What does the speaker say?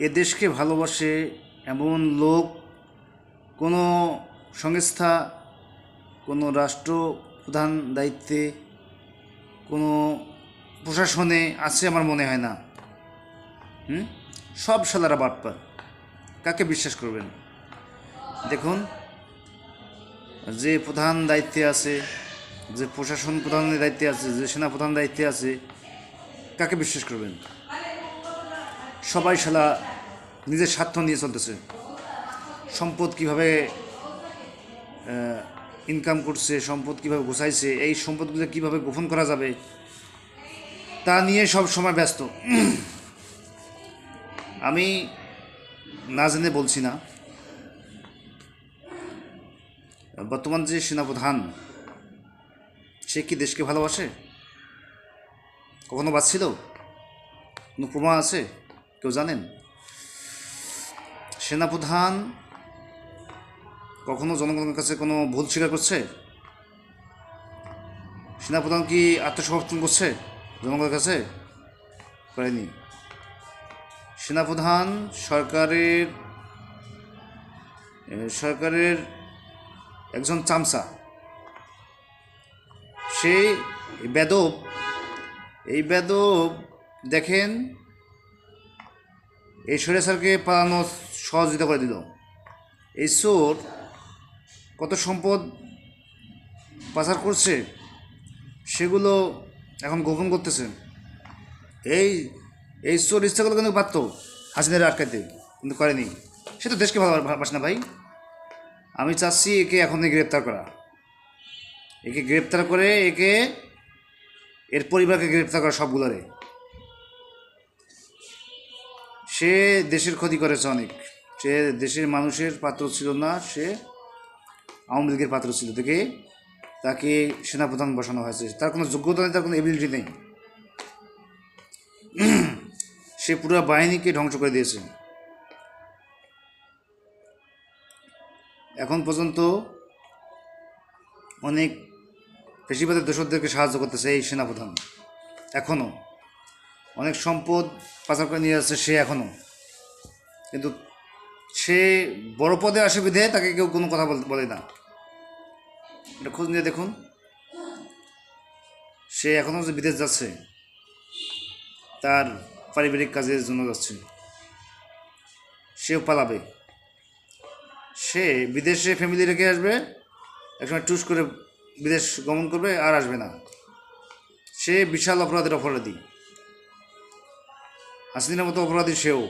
এ দেশকে ভালোবাসে এমন লোক কোনো সংস্থা, কোনো রাষ্ট্রপ্রধান দায়িত্বে, কোনো প্রশাসনে আছে আমার মনে হয় না। সব শালারা বাটপার। কাকে বিশ্বাস করবেন? দেখুন, যে প্রধান দায়িত্বে আছে, যে প্রশাসন প্রধানের দায়িত্বে আছে, যে সেনা প্রধান দায়িত্বে আছে, কাকে বিশ্বাস করবেন? সবাই শালা নিজের স্বার্থ নিয়ে চলতেছে। সম্পদ কিভাবে ইনকাম করছে, সম্পদ কিভাবে গোছাইছে, এই সম্পদগুলো কিভাবে গোপন করা যাবে তা নিয়ে সব সময় ব্যস্ত। আমি না জেনে বলছি না, বর্তমান যে সেনাপ্রধান, সে কি দেশকে ভালোবাসে? কখনো বাঁচছিল? কোনো প্রমাণ আছে? কেউ জানেন? সেনাপ্রধান কখনো জনগণের কাছে কোনো ভুল স্বীকার করছে? সেনাপ্রধান কি আত্মসমর্পণ করছে জনগণের কাছে? করেনি। সেনাপ্রধান সরকারের একজন চামচা। সে বেদব, এই বেদব দেখেন এই স্বৈরাচারকে পালানো সহযোগিতা করে দিল। এই চোর কত সম্পদ পাচার করছে সেগুলো এখন গোপন করতেছে। এই এই চোর ইচ্ছা করলে কিন্তু পারত হাসিনারে আটকাইতে, কিন্তু করেনি। সে তো দেশকে ভালোবাসে না ভাই। আমি চাচ্ছি একে এখনই গ্রেপ্তার করা, একে গ্রেপ্তার করে এর পরিবারকে গ্রেপ্তার করা, সবগুলোরে। সে দেশের ক্ষতি করেছে অনেক। সে দেশের মানুষের পাত্র ছিল না, সে আওয়ামী লীগের পাত্র ছিল থেকে তাকে সেনাপ্রধান বসানো হয়েছে। তার কোনো যোগ্যতা নেই, তার কোনো এবিলিটি নেই। সে পুরো বাহিনীকে ধ্বংস করে দিয়েছে। এখন পর্যন্ত অনেক পেশিবাদের দোষরদেরকে সাহায্য করতেছে এই সেনাপ্রধান। এখনও অনেক সম্পদ পাচার করে নিয়ে যাচ্ছে সে এখনও। কিন্তু সে বড় পদে আসে বিধে তাকে কেউ কোনো কথা বলে না। এটা খোঁজ নিয়ে দেখুন। সে এখনও যে বিদেশ যাচ্ছে, তার পারিবারিক কাজের জন্য যাচ্ছে, সেও পালাবে। সে বিদেশে ফ্যামিলি রেখে আসবে, একসময় টুস করে বিদেশ গমন করবে আর আসবে না। সে বিশাল অপরাধী। হাসিনার মতো অপরাধী সেও।